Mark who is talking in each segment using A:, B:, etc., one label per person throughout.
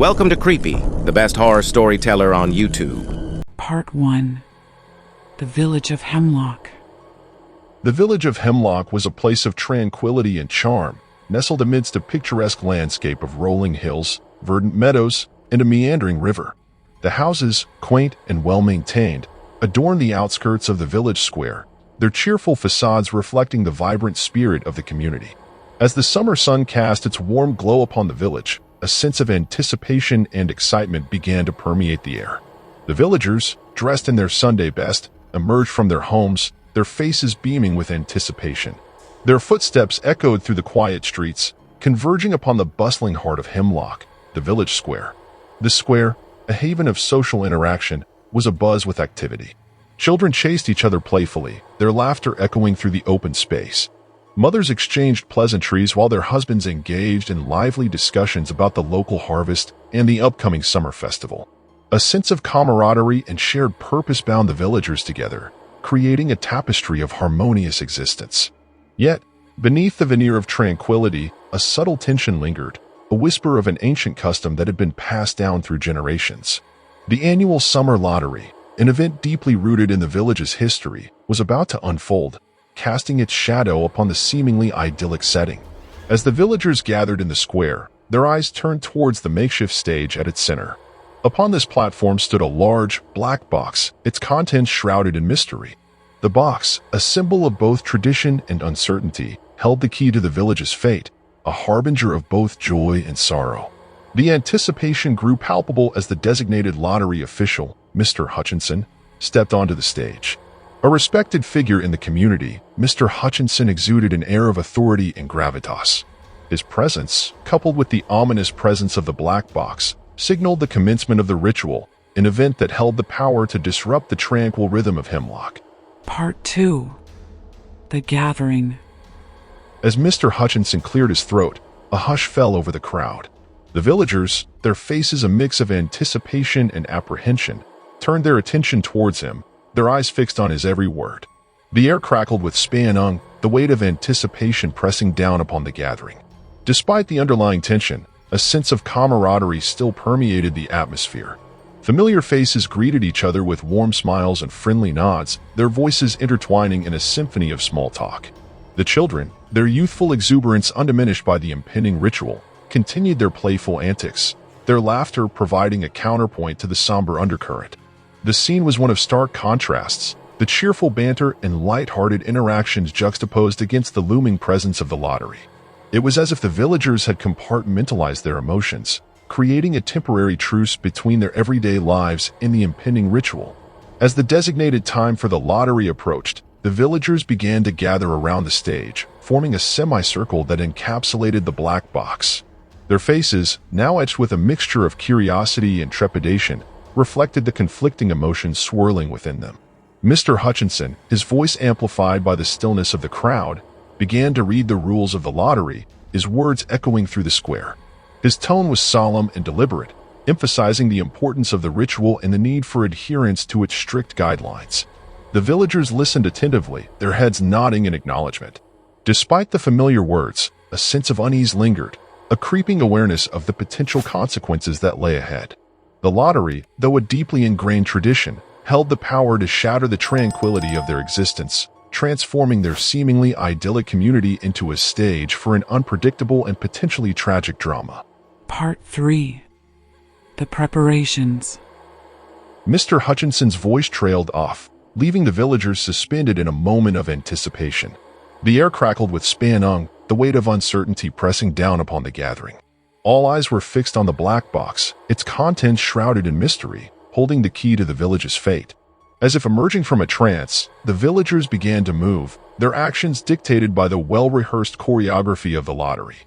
A: Welcome to Creepy, the best horror storyteller on YouTube.
B: Part 1. The Village of Hemlock.
C: The Village of Hemlock was a place of tranquility and charm, nestled amidst a picturesque landscape of rolling hills, verdant meadows, and a meandering river. The houses, quaint and well-maintained, adorn the outskirts of the village square, their cheerful facades reflecting the vibrant spirit of the community. As the summer sun cast its warm glow upon the village, a sense of anticipation and excitement began to permeate the air. The villagers, dressed in their Sunday best, emerged from their homes, their faces beaming with anticipation. Their footsteps echoed through the quiet streets, converging upon the bustling heart of Hemlock, the village square. The square, a haven of social interaction, was abuzz with activity. Children chased each other playfully, their laughter echoing through the open space. Mothers exchanged pleasantries while their husbands engaged in lively discussions about the local harvest and the upcoming summer festival. A sense of camaraderie and shared purpose bound the villagers together, creating a tapestry of harmonious existence. Yet, beneath the veneer of tranquility, a subtle tension lingered, a whisper of an ancient custom that had been passed down through generations. The annual summer lottery, an event deeply rooted in the village's history, was about to unfold, casting its shadow upon the seemingly idyllic setting. As the villagers gathered in the square, their eyes turned towards the makeshift stage at its center. Upon this platform stood a large, black box, its contents shrouded in mystery. The box, a symbol of both tradition and uncertainty, held the key to the village's fate, a harbinger of both joy and sorrow. The anticipation grew palpable as the designated lottery official, Mr. Hutchinson, stepped onto the stage. A respected figure in the community, Mr. Hutchinson exuded an air of authority and gravitas. His presence, coupled with the ominous presence of the black box, signaled the commencement of the ritual, an event that held the power to disrupt the tranquil rhythm of Hemlock.
B: Part 2. The Gathering.
C: As Mr. Hutchinson cleared his throat, a hush fell over the crowd. The villagers, their faces a mix of anticipation and apprehension, turned their attention towards him, their eyes fixed on his every word. The air crackled with spannung, the weight of anticipation pressing down upon the gathering. Despite the underlying tension, a sense of camaraderie still permeated the atmosphere. Familiar faces greeted each other with warm smiles and friendly nods, their voices intertwining in a symphony of small talk. The children, their youthful exuberance undiminished by the impending ritual, continued their playful antics, their laughter providing a counterpoint to the somber undercurrent. The scene was one of stark contrasts, the cheerful banter and light-hearted interactions juxtaposed against the looming presence of the lottery. It was as if the villagers had compartmentalized their emotions, creating a temporary truce between their everyday lives and the impending ritual. As the designated time for the lottery approached, the villagers began to gather around the stage, forming a semicircle that encapsulated the black box. Their faces, now etched with a mixture of curiosity and trepidation, reflected the conflicting emotions swirling within them. Mr. Hutchinson, his voice amplified by the stillness of the crowd, began to read the rules of the lottery, his words echoing through the square. His tone was solemn and deliberate, emphasizing the importance of the ritual and the need for adherence to its strict guidelines. The villagers listened attentively, their heads nodding in acknowledgement. Despite the familiar words, a sense of unease lingered, a creeping awareness of the potential consequences that lay ahead. The lottery, though a deeply ingrained tradition, held the power to shatter the tranquility of their existence, transforming their seemingly idyllic community into a stage for an unpredictable and potentially tragic drama.
B: Part 3. The Preparations.
C: Mr. Hutchinson's voice trailed off, leaving the villagers suspended in a moment of anticipation. The air crackled with spannung, the weight of uncertainty pressing down upon the gathering. All eyes were fixed on the black box, its contents shrouded in mystery, holding the key to the village's fate. As if emerging from a trance, the villagers began to move, their actions dictated by the well-rehearsed choreography of the lottery.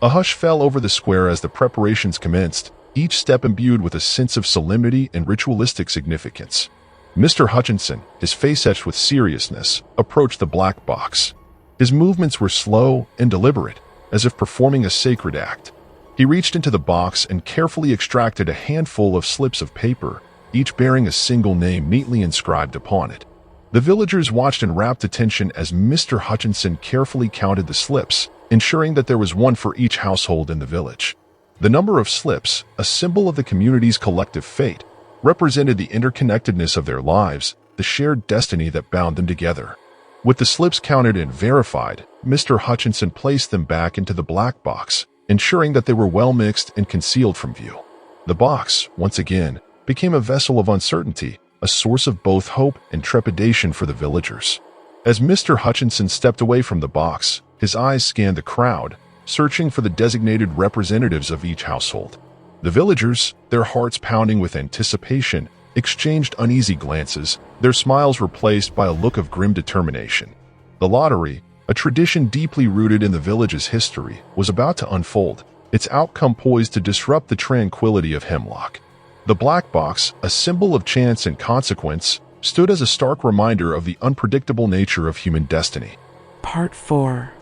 C: A hush fell over the square as the preparations commenced, each step imbued with a sense of solemnity and ritualistic significance. Mr. Hutchinson, his face etched with seriousness, approached the black box. His movements were slow and deliberate, as if performing a sacred act. He reached into the box and carefully extracted a handful of slips of paper, each bearing a single name neatly inscribed upon it. The villagers watched in rapt attention as Mr. Hutchinson carefully counted the slips, ensuring that there was one for each household in the village. The number of slips, a symbol of the community's collective fate, represented the interconnectedness of their lives, the shared destiny that bound them together. With the slips counted and verified, Mr. Hutchinson placed them back into the black box, ensuring that they were well mixed and concealed from view. The box, once again, became a vessel of uncertainty, a source of both hope and trepidation for the villagers. As Mr. Hutchinson stepped away from the box, his eyes scanned the crowd, searching for the designated representatives of each household. The villagers, their hearts pounding with anticipation, exchanged uneasy glances, their smiles replaced by a look of grim determination. The lottery, a tradition deeply rooted in the village's history, was about to unfold, its outcome poised to disrupt the tranquility of Hemlock. The black box, a symbol of chance and consequence, stood as a stark reminder of the unpredictable nature of human destiny.
B: Part 4.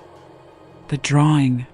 B: The Drawing.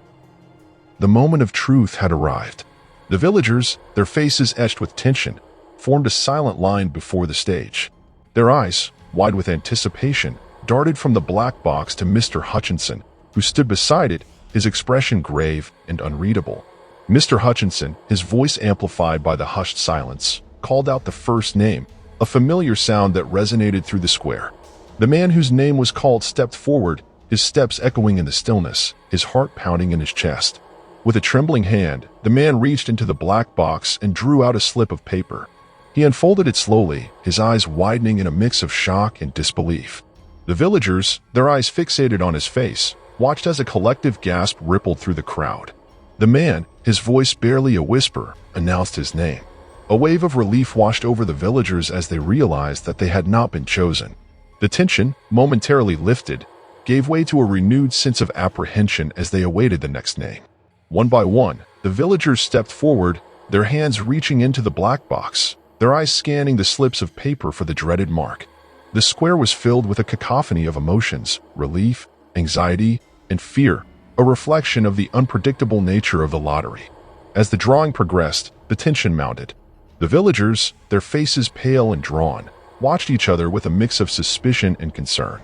C: The moment of truth had arrived. The villagers, their faces etched with tension, formed a silent line before the stage. Their eyes, wide with anticipation, darted from the black box to Mr. Hutchinson, who stood beside it, his expression grave and unreadable. Mr. Hutchinson, his voice amplified by the hushed silence, called out the first name, a familiar sound that resonated through the square. The man whose name was called stepped forward, his steps echoing in the stillness, his heart pounding in his chest. With a trembling hand, the man reached into the black box and drew out a slip of paper. He unfolded it slowly, his eyes widening in a mix of shock and disbelief. The villagers, their eyes fixated on his face, watched as a collective gasp rippled through the crowd. The man, his voice barely a whisper, announced his name. A wave of relief washed over the villagers as they realized that they had not been chosen. The tension, momentarily lifted, gave way to a renewed sense of apprehension as they awaited the next name. One by one, the villagers stepped forward, their hands reaching into the black box, their eyes scanning the slips of paper for the dreaded mark. The square was filled with a cacophony of emotions, relief, anxiety, and fear, a reflection of the unpredictable nature of the lottery. As the drawing progressed, the tension mounted. The villagers, their faces pale and drawn, watched each other with a mix of suspicion and concern.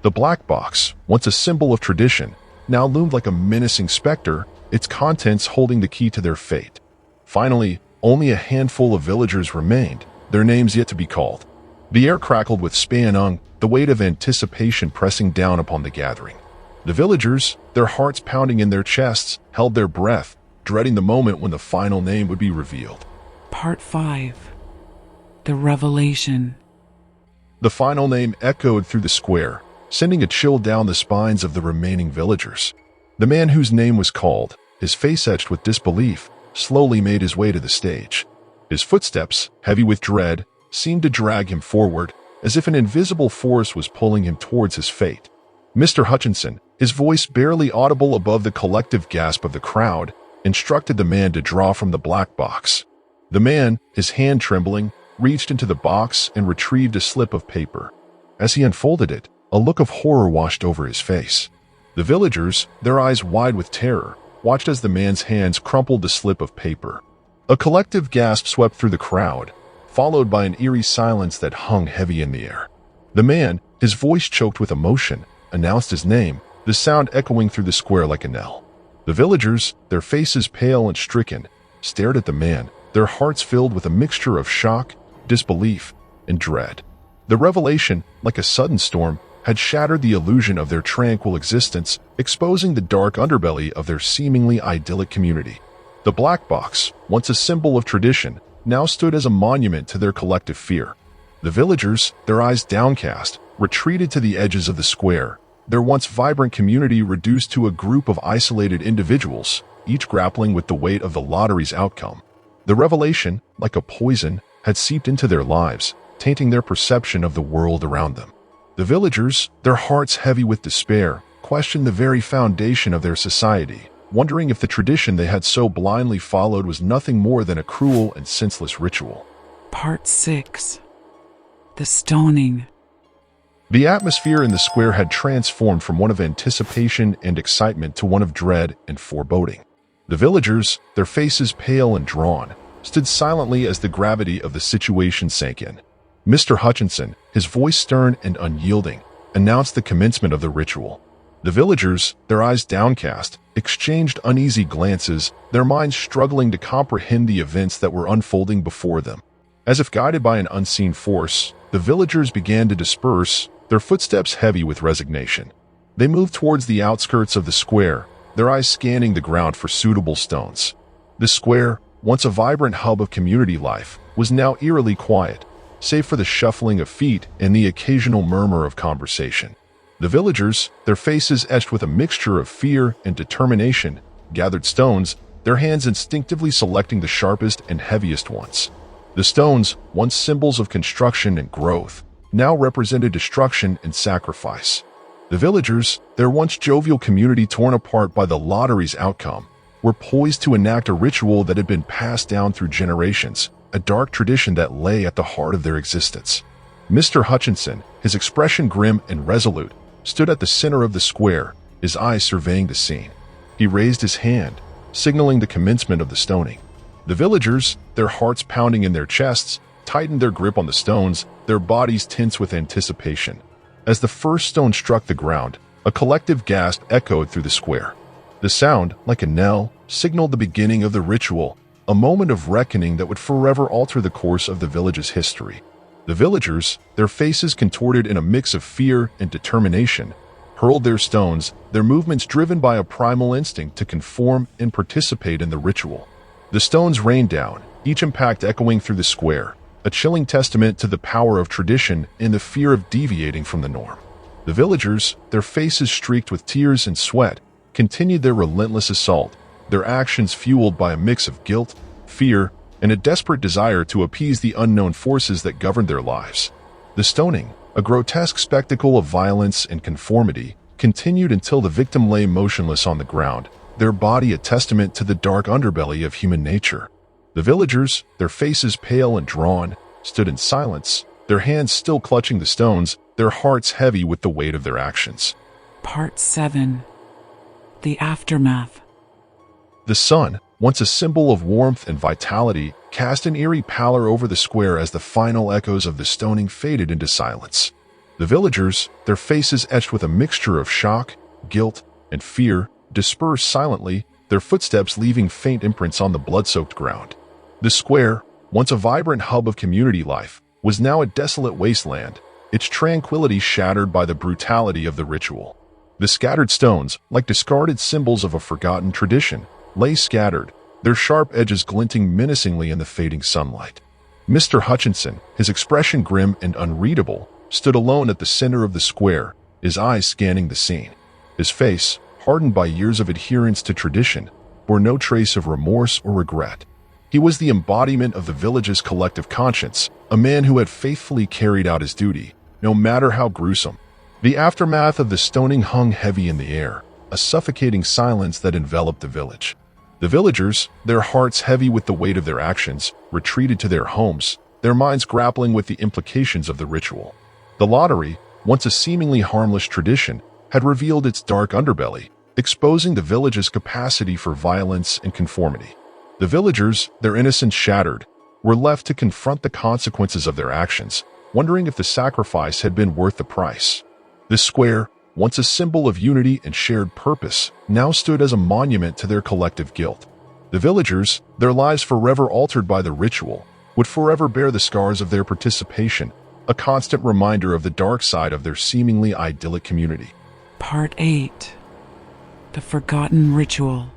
C: The black box, once a symbol of tradition, now loomed like a menacing specter, its contents holding the key to their fate. Finally, only a handful of villagers remained, their names yet to be called. The air crackled with spanung, the weight of anticipation pressing down upon the gathering. The villagers, their hearts pounding in their chests, held their breath, dreading the moment when the final name would be revealed.
B: Part 5. The Revelation.
C: The final name echoed through the square, sending a chill down the spines of the remaining villagers. The man whose name was called, his face etched with disbelief, slowly made his way to the stage. His footsteps, heavy with dread, seemed to drag him forward, as if an invisible force was pulling him towards his fate. Mr. Hutchinson, his voice barely audible above the collective gasp of the crowd, instructed the man to draw from the black box. The man, his hand trembling, reached into the box and retrieved a slip of paper. As he unfolded it, a look of horror washed over his face. The villagers, their eyes wide with terror, watched as the man's hands crumpled the slip of paper. A collective gasp swept through the crowd, followed by an eerie silence that hung heavy in the air. The man, his voice choked with emotion, announced his name, the sound echoing through the square like a knell. The villagers, their faces pale and stricken, stared at the man, their hearts filled with a mixture of shock, disbelief, and dread. The revelation, like a sudden storm, had shattered the illusion of their tranquil existence, exposing the dark underbelly of their seemingly idyllic community. The black box, once a symbol of tradition, now stood as a monument to their collective fear. The villagers, their eyes downcast, retreated to the edges of the square, their once vibrant community reduced to a group of isolated individuals, each grappling with the weight of the lottery's outcome. The revelation, like a poison, had seeped into their lives, tainting their perception of the world around them. The villagers, their hearts heavy with despair, questioned the very foundation of their society, wondering if the tradition they had so blindly followed was nothing more than a cruel and senseless ritual.
B: Part 6. The Stoning.
C: The atmosphere in the square had transformed from one of anticipation and excitement to one of dread and foreboding. The villagers, their faces pale and drawn, stood silently as the gravity of the situation sank in. Mr. Hutchinson, his voice stern and unyielding, announced the commencement of the ritual. The villagers, their eyes downcast, exchanged uneasy glances, their minds struggling to comprehend the events that were unfolding before them. As if guided by an unseen force, the villagers began to disperse, their footsteps heavy with resignation. They moved towards the outskirts of the square, their eyes scanning the ground for suitable stones. The square, once a vibrant hub of community life, was now eerily quiet, save for the shuffling of feet and the occasional murmur of conversation. The villagers, their faces etched with a mixture of fear and determination, gathered stones, their hands instinctively selecting the sharpest and heaviest ones. The stones, once symbols of construction and growth, now represented destruction and sacrifice. The villagers, their once jovial community torn apart by the lottery's outcome, were poised to enact a ritual that had been passed down through generations, a dark tradition that lay at the heart of their existence. Mr. Hutchinson, his expression grim and resolute, stood at the center of the square, his eyes surveying the scene. He raised his hand, signaling the commencement of the stoning. The villagers, their hearts pounding in their chests, tightened their grip on the stones, their bodies tense with anticipation. As the first stone struck the ground, a collective gasp echoed through the square. The sound, like a knell, signaled the beginning of the ritual, a moment of reckoning that would forever alter the course of the village's history. The villagers, their faces contorted in a mix of fear and determination, hurled their stones, their movements driven by a primal instinct to conform and participate in the ritual. The stones rained down, each impact echoing through the square, a chilling testament to the power of tradition and the fear of deviating from the norm. The villagers, their faces streaked with tears and sweat, continued their relentless assault, their actions fueled by a mix of guilt, fear, and a desperate desire to appease the unknown forces that governed their lives. The stoning, a grotesque spectacle of violence and conformity, continued until the victim lay motionless on the ground, their body a testament to the dark underbelly of human nature. The villagers, their faces pale and drawn, stood in silence, their hands still clutching the stones, their hearts heavy with the weight of their actions.
B: Part 7. The Aftermath.
C: The sun, once a symbol of warmth and vitality, cast an eerie pallor over the square as the final echoes of the stoning faded into silence. The villagers, their faces etched with a mixture of shock, guilt, and fear, dispersed silently, their footsteps leaving faint imprints on the blood-soaked ground. The square, once a vibrant hub of community life, was now a desolate wasteland, its tranquility shattered by the brutality of the ritual. The scattered stones, like discarded symbols of a forgotten tradition, lay scattered, their sharp edges glinting menacingly in the fading sunlight. Mr. Hutchinson, his expression grim and unreadable, stood alone at the center of the square, his eyes scanning the scene. His face, hardened by years of adherence to tradition, bore no trace of remorse or regret. He was the embodiment of the village's collective conscience, a man who had faithfully carried out his duty, no matter how gruesome. The aftermath of the stoning hung heavy in the air, a suffocating silence that enveloped the village. The villagers, their hearts heavy with the weight of their actions, retreated to their homes, their minds grappling with the implications of the ritual. The lottery, once a seemingly harmless tradition, had revealed its dark underbelly, exposing the village's capacity for violence and conformity. The villagers, their innocence shattered, were left to confront the consequences of their actions, wondering if the sacrifice had been worth the price. The square, once a symbol of unity and shared purpose, now stood as a monument to their collective guilt. The villagers, their lives forever altered by the ritual, would forever bear the scars of their participation, a constant reminder of the dark side of their seemingly idyllic community.
B: Part 8. The Forgotten Ritual.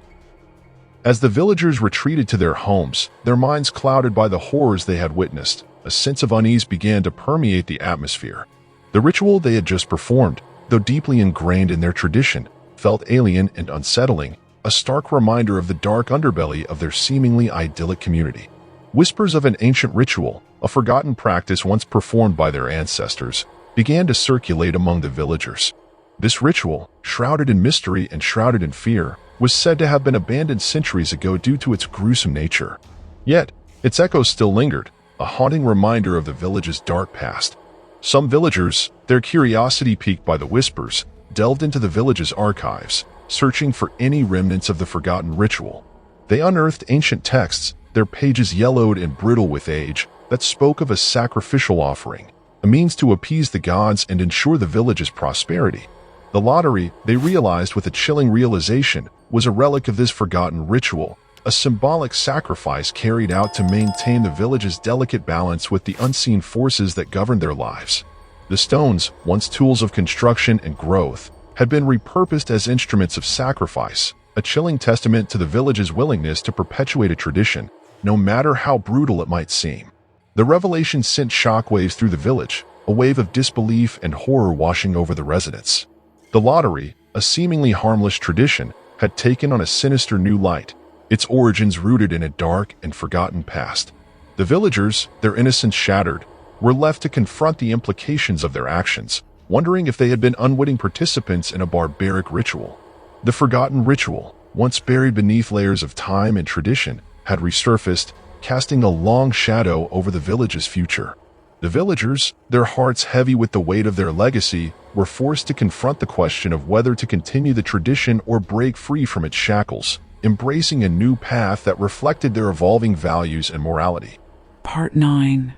C: As the villagers retreated to their homes, their minds clouded by the horrors they had witnessed, a sense of unease began to permeate the atmosphere. The ritual they had just performed, though deeply ingrained in their tradition, felt alien and unsettling, a stark reminder of the dark underbelly of their seemingly idyllic community. Whispers of an ancient ritual, a forgotten practice once performed by their ancestors, began to circulate among the villagers. This ritual, shrouded in mystery and shrouded in fear, was said to have been abandoned centuries ago due to its gruesome nature. Yet, its echoes still lingered, a haunting reminder of the village's dark past. Some villagers, their curiosity piqued by the whispers, delved into the village's archives, searching for any remnants of the forgotten ritual. They unearthed ancient texts, their pages yellowed and brittle with age, that spoke of a sacrificial offering, a means to appease the gods and ensure the village's prosperity. The lottery, they realized with a chilling realization, was a relic of this forgotten ritual, a symbolic sacrifice carried out to maintain the village's delicate balance with the unseen forces that governed their lives. The stones, once tools of construction and growth, had been repurposed as instruments of sacrifice, a chilling testament to the village's willingness to perpetuate a tradition, no matter how brutal it might seem. The revelation sent shockwaves through the village, a wave of disbelief and horror washing over the residents. The lottery, a seemingly harmless tradition, had taken on a sinister new light, its origins rooted in a dark and forgotten past. The villagers, their innocence shattered, were left to confront the implications of their actions, wondering if they had been unwitting participants in a barbaric ritual. The forgotten ritual, once buried beneath layers of time and tradition, had resurfaced, casting a long shadow over the village's future. The villagers, their hearts heavy with the weight of their legacy, were forced to confront the question of whether to continue the tradition or break free from its shackles, embracing a new path that reflected their evolving values and morality.
B: Part 9.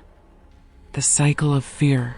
B: The Cycle of Fear.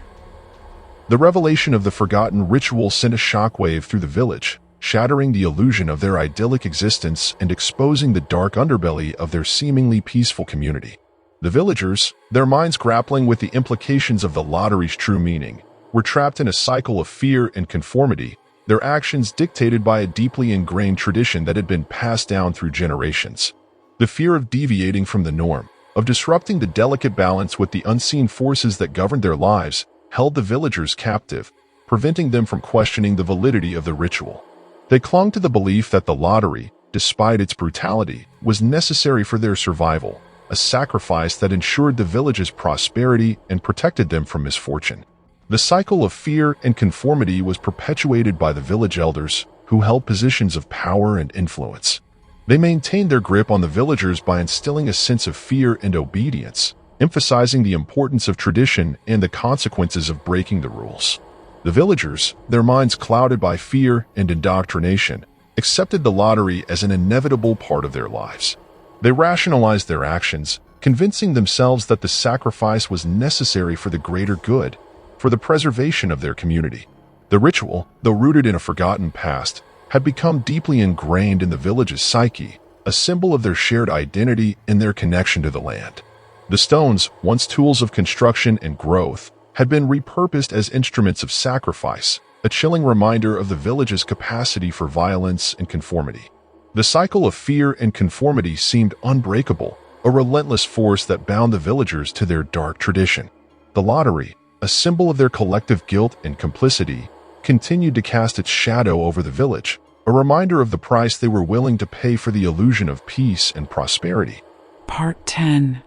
C: The revelation of the forgotten ritual sent a shockwave through the village, shattering the illusion of their idyllic existence and exposing the dark underbelly of their seemingly peaceful community. The villagers, their minds grappling with the implications of the lottery's true meaning, were trapped in a cycle of fear and conformity, their actions dictated by a deeply ingrained tradition that had been passed down through generations. The fear of deviating from the norm, of disrupting the delicate balance with the unseen forces that governed their lives, held the villagers captive, preventing them from questioning the validity of the ritual. They clung to the belief that the lottery, despite its brutality, was necessary for their survival, a sacrifice that ensured the village's prosperity and protected them from misfortune. The cycle of fear and conformity was perpetuated by the village elders, who held positions of power and influence. They maintained their grip on the villagers by instilling a sense of fear and obedience, emphasizing the importance of tradition and the consequences of breaking the rules. The villagers, their minds clouded by fear and indoctrination, accepted the lottery as an inevitable part of their lives. They rationalized their actions, convincing themselves that the sacrifice was necessary for the greater good, for the preservation of their community. The ritual, though rooted in a forgotten past, had become deeply ingrained in the village's psyche, a symbol of their shared identity and their connection to the land. The stones, once tools of construction and growth, had been repurposed as instruments of sacrifice, a chilling reminder of the village's capacity for violence and conformity. The cycle of fear and conformity seemed unbreakable, a relentless force that bound the villagers to their dark tradition. The lottery, a symbol of their collective guilt and complicity, continued to cast its shadow over the village, a reminder of the price they were willing to pay for the illusion of peace and prosperity.
B: Part 10.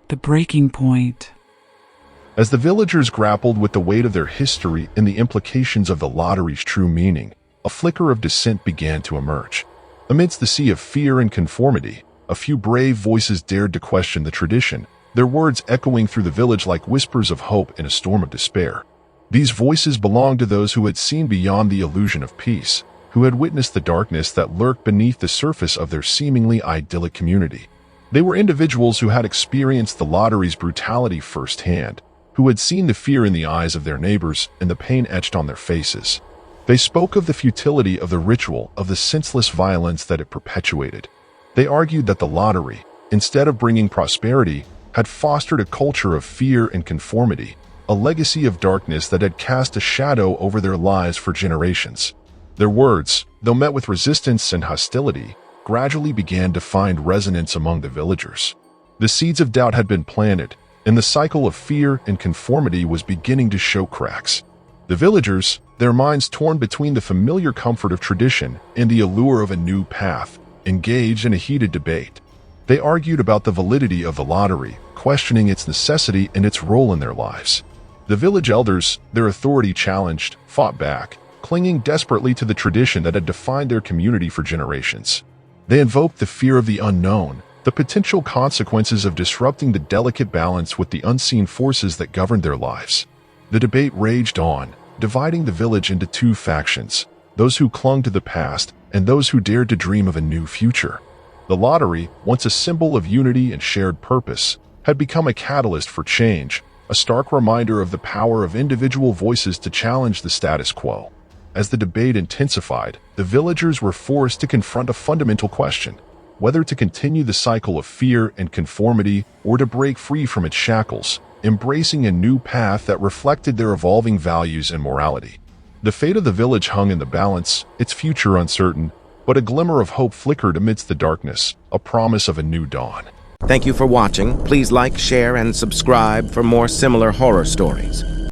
B: The Breaking Point.
C: As the villagers grappled with the weight of their history and the implications of the lottery's true meaning, a flicker of dissent began to emerge. Amidst the sea of fear and conformity, a few brave voices dared to question the tradition, their words echoing through the village like whispers of hope in a storm of despair. These voices belonged to those who had seen beyond the illusion of peace, who had witnessed the darkness that lurked beneath the surface of their seemingly idyllic community. They were individuals who had experienced the lottery's brutality firsthand, who had seen the fear in the eyes of their neighbors and the pain etched on their faces. They spoke of the futility of the ritual, of the senseless violence that it perpetuated. They argued that the lottery, instead of bringing prosperity, had fostered a culture of fear and conformity, a legacy of darkness that had cast a shadow over their lives for generations. Their words, though met with resistance and hostility, gradually began to find resonance among the villagers. The seeds of doubt had been planted, and the cycle of fear and conformity was beginning to show cracks. The villagers, their minds torn between the familiar comfort of tradition and the allure of a new path, engaged in a heated debate. They argued about the validity of the lottery, questioning its necessity and its role in their lives. The village elders, their authority challenged, fought back, clinging desperately to the tradition that had defined their community for generations. They invoked the fear of the unknown, the potential consequences of disrupting the delicate balance with the unseen forces that governed their lives. The debate raged on, dividing the village into two factions, those who clung to the past and those who dared to dream of a new future. The lottery, once a symbol of unity and shared purpose, had become a catalyst for change, a stark reminder of the power of individual voices to challenge the status quo. As the debate intensified, the villagers were forced to confront a fundamental question: whether to continue the cycle of fear and conformity or to break free from its shackles, embracing a new path that reflected their evolving values and morality. The fate of the village hung in the balance, its future uncertain, but a glimmer of hope flickered amidst the darkness, a promise of a new dawn.
A: Thank you for watching. Please like, share, and subscribe for more similar horror stories.